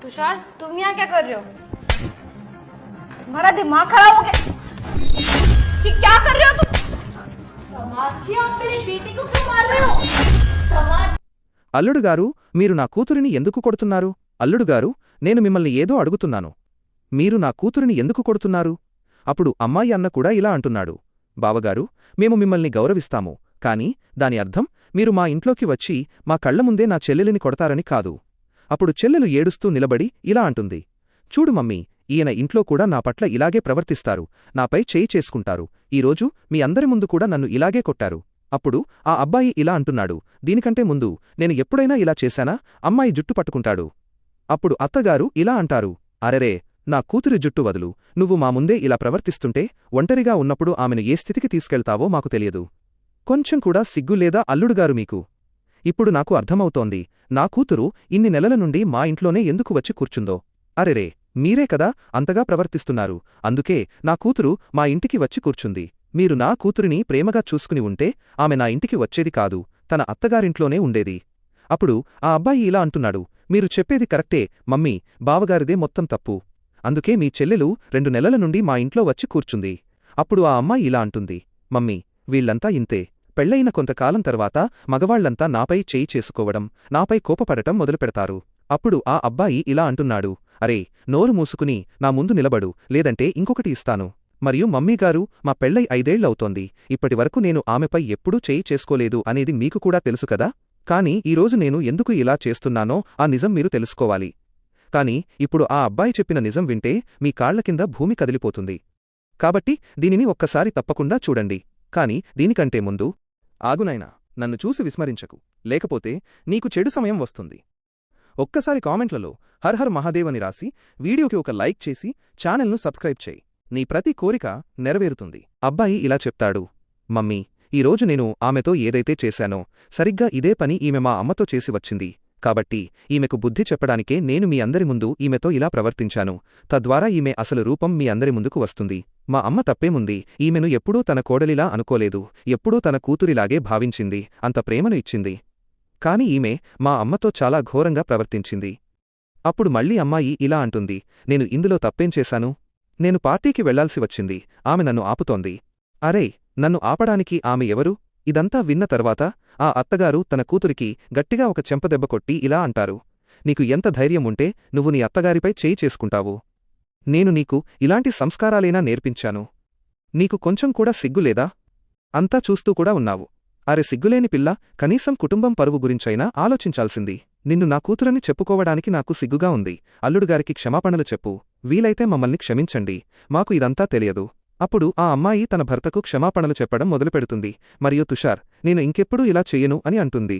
तुषार, तुम यहाँ क्या कर रहे हो? तुम्हारा दिमाग खराब हो गया? ये क्या कर रहे हो तुम? तमाची, आप मेरी बेटी को क्यों मार रहे हो? అల్లుడు గారు, మీరు నా కూతురిని ఎందుకు కొడుతున్నారు? అల్లుడు గారు, నేను మిమ్మల్ని ఏదో అడుగుతున్నాను. మీరు నా కూతురిని ఎందుకు కొడుతున్నారు? అప్పుడు అమ్మాయి అన్న కూడా ఇలా అంటున్నాడు. బావగారు, మేము మిమ్మల్ని గౌరవిస్తాము, కాని దాని అర్థం మీరు మా ఇంట్లోకి వచ్చి మా కళ్లముందే నా చెల్లెలిని కొడతారని కాదు. అప్పుడు చెల్లెలు ఏడుస్తూ నిలబడి ఇలా అంటుంది. చూడు మమ్మీ, ఈయన ఇంట్లో కూడా నా పట్ల ఇలాగే ప్రవర్తిస్తారు, నాపై చేయి చేసుకుంటారు. ఈరోజు మీ అందరి ముందు కూడా నన్ను ఇలాగే కొట్టారు. అప్పుడు ఆ అబ్బాయి ఇలా అంటున్నాడు. దీనికంటే ముందు నేను ఎప్పుడైనా ఇలా చేశానా? అమ్మాయి జుట్టు పట్టుకుంటాడు. అప్పుడు అత్తగారు ఇలా అంటారు. అరెరే, నా కూతురి జుట్టు వదులు. నువ్వు మా ముందే ఇలా ప్రవర్తిస్తుంటే ఒంటరిగా ఉన్నప్పుడు ఆమెను ఏ స్థితికి తీసుకెళ్తావో మాకు తెలియదు. కొంచెం కూడా సిగ్గులేదా అల్లుడుగారు మీకు? ఇప్పుడు నాకు అర్థమవుతోంది, నా కూతురు ఇన్ని నెలల నుండి మా ఇంట్లోనే ఎందుకు వచ్చి కూర్చుందో. అరెరే, మీరే కదా అంతగా ప్రవర్తిస్తున్నారు, అందుకే నా కూతురు మా ఇంటికి వచ్చి కూర్చుంది. మీరు నా కూతురిని ప్రేమగా చూసుకుని ఉంటే ఆమె నా ఇంటికి వచ్చేది కాదు, తన అత్తగారింట్లోనే ఉండేది. అప్పుడు ఆ అబ్బాయి ఇలా అంటున్నాడు. మీరు చెప్పేది కరెక్టే మమ్మీ, బావగారిదే మొత్తం తప్పు. అందుకే మీ చెల్లెలు 2 నెలల నుండి మా ఇంట్లో వచ్చి కూర్చుంది. అప్పుడు ఆ అమ్మాయి ఇలా అంటుంది. మమ్మీ, వీళ్లంతా ఇంతే. పెళ్లయిన కొంతకాలం తర్వాత మగవాళ్లంతా నాపై చేయి చేసుకోవడం, నాపై కోపపడటం మొదలుపెడతారు. అప్పుడు ఆ అబ్బాయి ఇలా అంటున్నాడు. అరే, నోరు మూసుకుని నా ముందు నిలబడు, లేదంటే ఇంకొకటి ఇస్తాను. మరియు మమ్మీగారు, మా పెళ్లై 5 ఏళ్లవుతోంది. ఇప్పటివరకు నేను ఆమెపై ఎప్పుడూ చేయి చేసుకోలేదు అనేది మీకు కూడా తెలుసు కదా. కాని ఈరోజు నేను ఎందుకు ఇలా చేస్తున్నానో ఆ నిజం మీరు తెలుసుకోవాలి. కాని ఇప్పుడు ఆ అబ్బాయి చెప్పిన నిజం వింటే మీ కాళ్ల కింద భూమి కదిలిపోతుంది. కాబట్టి దీనిని ఒక్కసారి తప్పకుండా చూడండి. కాని దీనికంటే ముందు ఆగునైనా, నన్ను చూసి విస్మరించకు, లేకపోతే నీకు చెడు సమయం వస్తుంది. ఒక్కసారి కామెంట్లలో హర్ హర్ మహాదేవ్ అని రాసి వీడియోకి ఒక లైక్ చేసి ఛానల్ను సబ్స్క్రైబ్ చేయి. నీ ప్రతి కోరిక నెరవేరుతుంది. అబ్బాయి ఇలా చెప్తాడు. మమ్మీ, ఈరోజు నేను ఆమెతో ఏదైతే చేశానో సరిగ్గా ఇదే పని ఈమె మా అమ్మతో చేసి వచ్చింది. కాబట్టి ఈమెకు బుద్ధి చెప్పడానికే నేను మీ అందరి ముందు ఈమెతో ఇలా ప్రవర్తించాను. తద్వారా ఈమె అసలు రూపం మీ అందరి ముందుకు వస్తుంది. మా అమ్మ తప్పేముంది? ఈమెను ఎప్పుడూ తన కోడలిలా అనుకోలేదు, ఎప్పుడూ తన కూతురిలాగే భావించింది, అంత ప్రేమను ఇచ్చింది. కాని ఈమె మా అమ్మతో చాలా ఘోరంగా ప్రవర్తించింది. అప్పుడు మళ్ళీ అమ్మాయి ఇలా అంటుంది. నేను ఇందులో తప్పేం చేశాను? నేను పార్టీకి వెళ్లాల్సి వచ్చింది, ఆమె నన్ను ఆపుతోంది. అరే, నన్ను ఆపడానికి ఆమె ఎవరు? ఇదంతా విన్న తర్వాత ఆ అత్తగారు తన కూతురికి గట్టిగా ఒక చెంపదెబ్బ కొట్టి ఇలా అంటారు. నీకు ఎంత ధైర్యం ఉంటే నువ్వు నీ అత్తగారిపై చేయి చేసుకుంటావు? నేను నీకు ఇలాంటి సంస్కారాలేనా నేర్పించాను? నీకు కొంచెం కూడా సిగ్గులేదా? అంతా చూస్తూ కూడా ఉన్నావు. అరె సిగ్గులేని పిల్ల, కనీసం కుటుంబం పరువు గురించైనా ఆలోచించాల్సింది. నిన్ను నా కూతురని చెప్పుకోవడానికి నాకు సిగ్గుగా ఉంది. అల్లుడుగారికి క్షమాపణలు చెప్పు. వీలైతే మమ్మల్ని క్షమించండి, మాకు ఇదంతా తెలియదు. అప్పుడు ఆ అమ్మాయి తన భర్తకు క్షమాపణలు చెప్పడం మొదలుపెడుతుంది. మరియు తుషార్, నేను ఇంకెప్పుడూ ఇలా చెయ్యను అని అంటుంది.